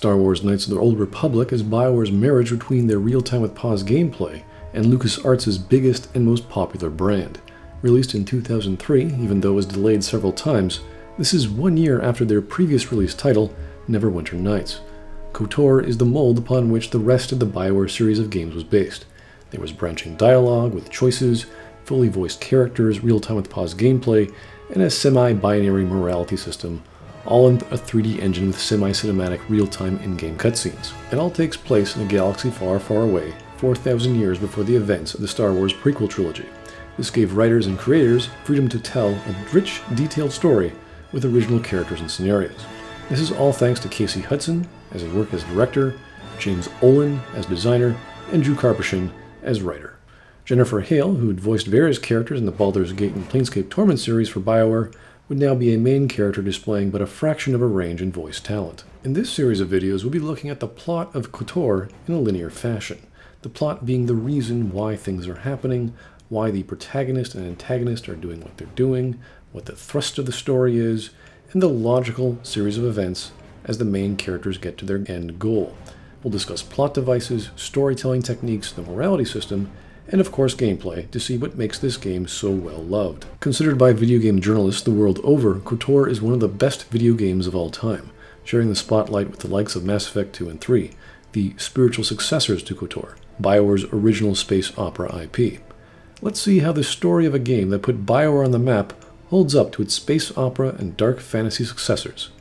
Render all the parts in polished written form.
Star Wars Knights of the Old Republic is Bioware's marriage between their real-time with pause gameplay and LucasArts' biggest and most popular brand. Released in 2003, even though it was delayed several times, this is 1 year after their previous release title, Neverwinter Nights. KotOR is the mold upon which the rest of the Bioware series of games was based. There was branching dialogue with choices, fully voiced characters, real-time with pause gameplay, and a semi-binary morality system, all in a 3D engine with semi-cinematic real-time in-game cutscenes. It all takes place in a galaxy far, far away, 4,000 years before the events of the Star Wars prequel trilogy. This gave writers and creators freedom to tell a rich, detailed story with original characters and scenarios. This is all thanks to Casey Hudson as his work as director, James Olin as designer, and Drew Karpyshyn as writer. Jennifer Hale, who had voiced various characters in the Baldur's Gate and Planescape Torment series for Bioware, would now be a main character displaying but a fraction of her range and voice talent. In this series of videos, we'll be looking at the plot of KotOR in a linear fashion. The plot being the reason why things are happening, why the protagonist and antagonist are doing what they're doing, what the thrust of the story is, and the logical series of events as the main characters get to their end goal. We'll discuss plot devices, storytelling techniques, the morality system, and of course gameplay, to see what makes this game so well loved. Considered by video game journalists the world over, KotOR is one of the best video games of all time, sharing the spotlight with the likes of Mass Effect 2 and 3, the spiritual successors to KotOR, Bioware's original space opera IP. Let's see how the story of a game that put Bioware on the map holds up to its space opera and dark fantasy successors.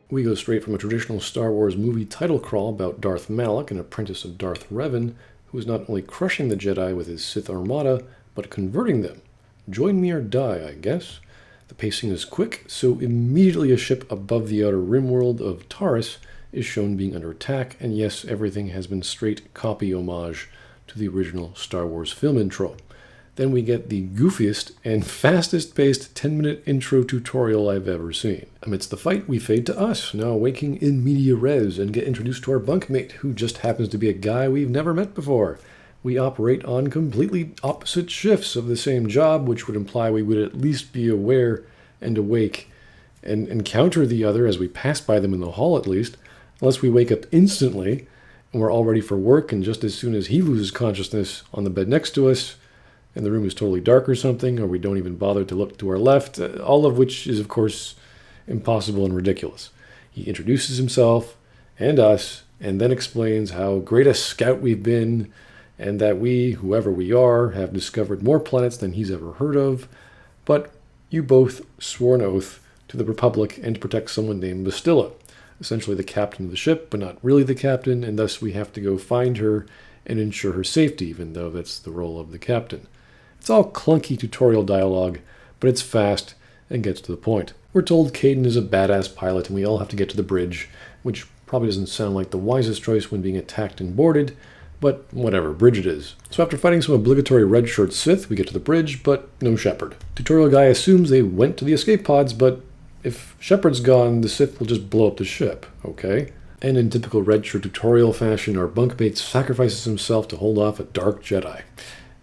We go straight from a traditional Star Wars movie title crawl about Darth Malak, an apprentice of Darth Revan, who is not only crushing the Jedi with his Sith armada, but converting them. Join me or die, I guess. The pacing is quick, so immediately a ship above the outer rim world of Taurus is shown being under attack, and yes, everything has been straight copy homage to the original Star Wars film intro. Then we get the goofiest and fastest-paced 10-minute intro tutorial I've ever seen. Amidst the fight, we fade to us, now waking in media res, and get introduced to our bunkmate, who just happens to be a guy we've never met before. We operate on completely opposite shifts of the same job, which would imply we would at least be aware and awake and encounter the other as we pass by them in the hall at least, unless we wake up instantly and we're all ready for work, and just as soon as he loses consciousness on the bed next to us, and the room is totally dark or something, or we don't even bother to look to our left, all of which is, of course, impossible and ridiculous. He introduces himself and us, and then explains how great a scout we've been, and that we, whoever we are, have discovered more planets than he's ever heard of, but you both swore an oath to the Republic and to protect someone named Bastilla, essentially the captain of the ship, but not really the captain, and thus we have to go find her and ensure her safety, even though that's the role of the captain. It's all clunky tutorial dialogue, but it's fast and gets to the point. We're told Kaidan is a badass pilot and we all have to get to the bridge, which probably doesn't sound like the wisest choice when being attacked and boarded, but whatever, bridge it is. So after fighting some obligatory red shirt Sith, we get to the bridge, but no Shepard. Tutorial guy assumes they went to the escape pods, but if Shepard's gone, the Sith will just blow up the ship, okay? And in typical red shirt tutorial fashion, our bunkmate sacrifices himself to hold off a dark Jedi.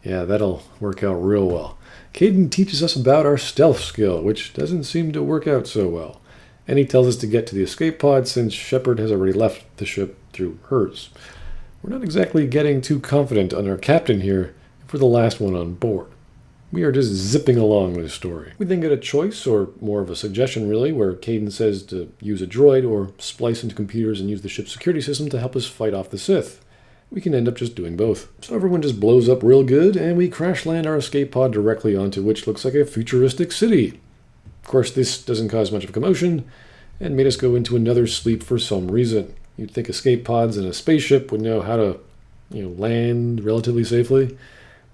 Yeah, that'll work out real well. Kaidan teaches us about our stealth skill, which doesn't seem to work out so well. And he tells us to get to the escape pod since Shepard has already left the ship through hers. We're not exactly getting too confident on our captain here if we're the last one on board. We are just zipping along with the story. We then get a choice, or more of a suggestion really, where Kaidan says to use a droid or splice into computers and use the ship's security system to help us fight off the Sith. We can end up just doing both. So everyone just blows up real good, and we crash land our escape pod directly onto which looks like a futuristic city. Of course, this doesn't cause much of a commotion, and made us go into another sleep for some reason. You'd think escape pods in a spaceship would know how to, land relatively safely.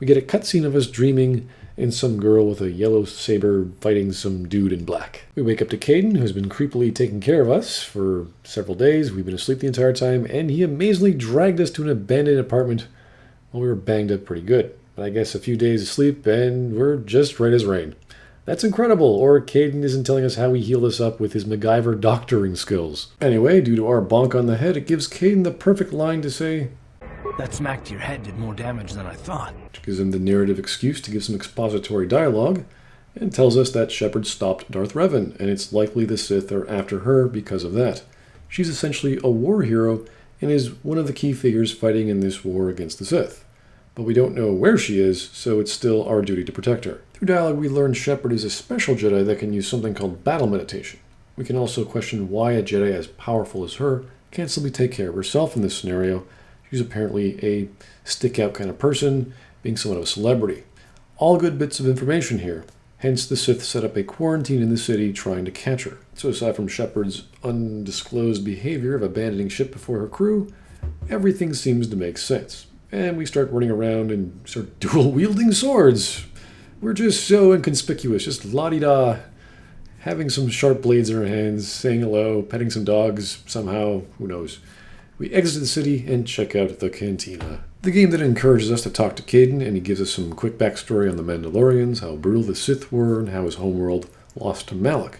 We get a cutscene of us dreaming and some girl with a yellow saber fighting some dude in black. We wake up to Kaidan, who's been creepily taking care of us for several days. We've been asleep the entire time, and he amazingly dragged us to an abandoned apartment while we were banged up pretty good. But I guess a few days of sleep, and we're just right as rain. That's incredible, or Kaidan isn't telling us how he healed us up with his MacGyver doctoring skills. Anyway, due to our bonk on the head, it gives Kaidan the perfect line to say, "That smack to your head did more damage than I thought." Which gives him the narrative excuse to give some expository dialogue, and tells us that Shepard stopped Darth Revan, and it's likely the Sith are after her because of that. She's essentially a war hero and is one of the key figures fighting in this war against the Sith. But we don't know where she is, so it's still our duty to protect her. Through dialogue, we learn Shepard is a special Jedi that can use something called battle meditation. We can also question why a Jedi as powerful as her can't simply take care of herself in this scenario. She's apparently a stick-out kind of person, being somewhat of a celebrity. All good bits of information here. Hence, the Sith set up a quarantine in the city trying to catch her. So aside from Shepard's undisclosed behavior of abandoning ship before her crew, everything seems to make sense. And we start running around and start dual-wielding swords. We're just so inconspicuous, just la-di-da, having some sharp blades in our hands, saying hello, petting some dogs, somehow, who knows. We exit the city and check out the cantina. The game that encourages us to talk to Kaidan, and he gives us some quick backstory on the Mandalorians, how brutal the Sith were, and how his homeworld lost to Malak.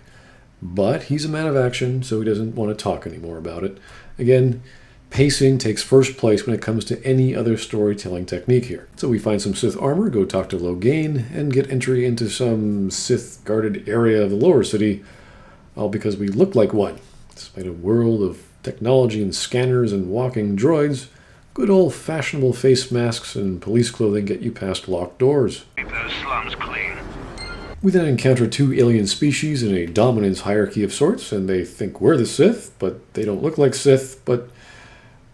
But he's a man of action, so he doesn't want to talk anymore about it. Again, pacing takes first place when it comes to any other storytelling technique here. So we find some Sith armor, go talk to Logain, and get entry into some Sith-guarded area of the lower city, all because we look like one. Despite a world of technology and scanners and walking droids, good old-fashionable face masks and police clothing get you past locked doors. Keep those slums clean. We then encounter two alien species in a dominance hierarchy of sorts, and they think we're the Sith, but they don't look like Sith, but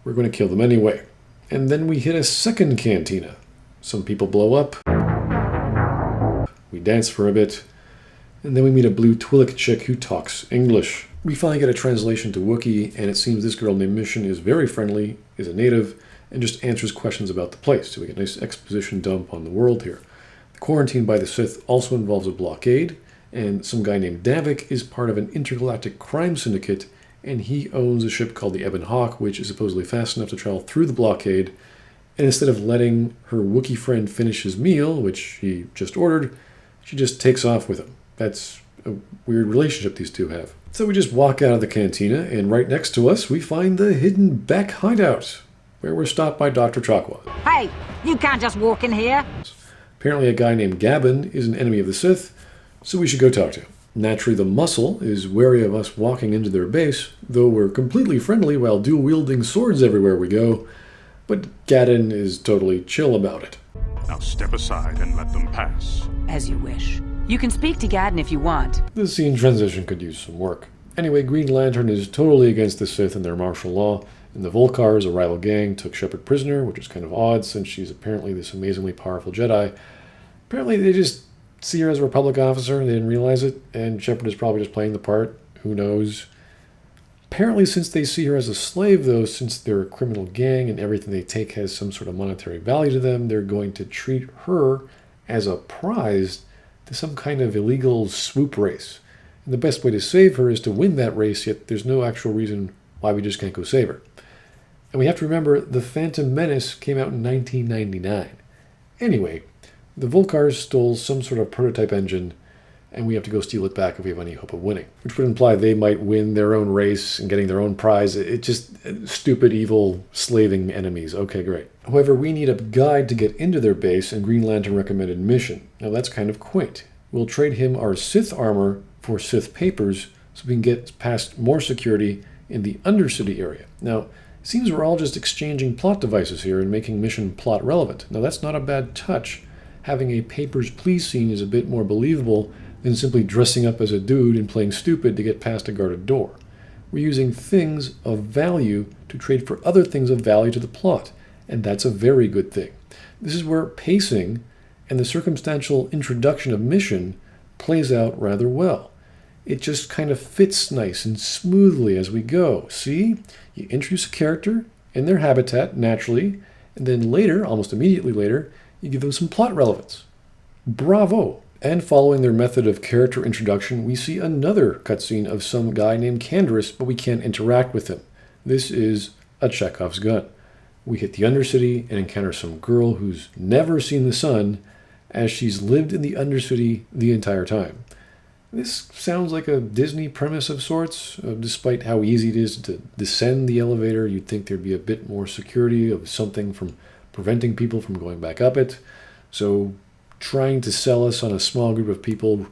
we're going to kill them anyway. And then we hit a second cantina. Some people blow up. We dance for a bit. And then we meet a blue Twi'lek chick who talks English. We finally get a translation to Wookiee, and it seems this girl named Mission is very friendly, is a native, and just answers questions about the place. So we get a nice exposition dump on the world here. The quarantine by the Sith also involves a blockade, and some guy named Davik is part of an intergalactic crime syndicate, and he owns a ship called the Ebon Hawk, which is supposedly fast enough to travel through the blockade, and instead of letting her Wookiee friend finish his meal, which he just ordered, she just takes off with him. That's a weird relationship these two have. So we just walk out of the cantina, and right next to us, we find the hidden back hideout, where we're stopped by Dr. Chakwa. Hey, you can't just walk in here. Apparently a guy named Gabin is an enemy of the Sith, so we should go talk to him. Naturally, the muscle is wary of us walking into their base, though we're completely friendly while dual-wielding swords everywhere we go, but Gadin is totally chill about it. Now step aside and let them pass. As you wish. You can speak to Gadden if you want. The scene transition could use some work. Anyway, Green Lantern is totally against the Sith and their martial law, and the Volkars, a rival gang, took Shepard prisoner, which is kind of odd since she's apparently this amazingly powerful Jedi. Apparently they just see her as a Republic officer, and they didn't realize it, and Shepard is probably just playing the part. Who knows? Apparently, since they see her as a slave, though, since they're a criminal gang and everything they take has some sort of monetary value to them, they're going to treat her as a prize to some kind of illegal swoop race. And the best way to save her is to win that race, yet there's no actual reason why we just can't go save her. And we have to remember, The Phantom Menace came out in 1999. Anyway, the Volkars stole some sort of prototype engine, and we have to go steal it back if we have any hope of winning. Which would imply they might win their own race and getting their own prize. It's just stupid, evil, slaving enemies. Okay, great. However, we need a guide to get into their base, and Green Lantern recommended Mission. Now that's kind of quaint. We'll trade him our Sith armor for Sith papers so we can get past more security in the Undercity area. Now, it seems we're all just exchanging plot devices here and making Mission plot relevant. Now that's not a bad touch. Having a papers, please scene is a bit more believable than simply dressing up as a dude and playing stupid to get past a guarded door. We're using things of value to trade for other things of value to the plot, and that's a very good thing. This is where pacing and the circumstantial introduction of Mission plays out rather well. It just kind of fits nice and smoothly as we go. See? You introduce a character in their habitat naturally, and then later, almost immediately later, you give them some plot relevance. Bravo! And following their method of character introduction, we see another cutscene of some guy named Canderous, but we can't interact with him. This is a Chekhov's gun. We hit the Undercity and encounter some girl who's never seen the sun, as she's lived in the Undercity the entire time. This sounds like a Disney premise of sorts. Despite how easy it is to descend the elevator, you'd think there'd be a bit more security of something from preventing people from going back up it. So trying to sell us on a small group of people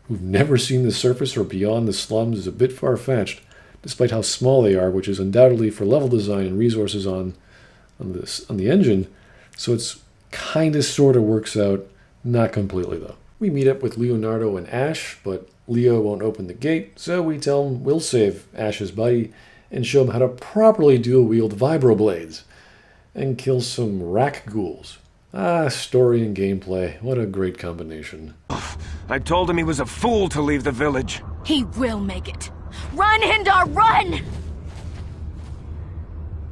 who've never seen the surface or beyond the slums is a bit far-fetched, despite how small they are, which is undoubtedly for level design and resources on the engine. So it's kind of sort of works out, not completely though. We meet up with Leonardo and Ash, but Leo won't open the gate, so we tell him we'll save Ash's buddy and show him how to properly dual-wield vibroblades and kill some rack ghouls. Story and gameplay, what a great combination. I told him he was a fool to leave the village. He will make it. Run, Hindar, run!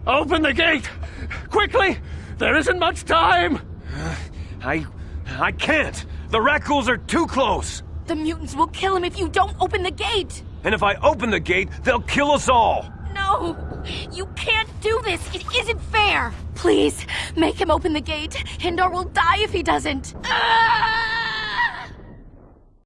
Open the gate! Quickly! There isn't much time! I can't! The rack ghouls are too close! The mutants will kill him if you don't open the gate! And if I open the gate, they'll kill us all! No! You can't do this! It isn't fair! Please, make him open the gate. Hindar will die if he doesn't. Ah!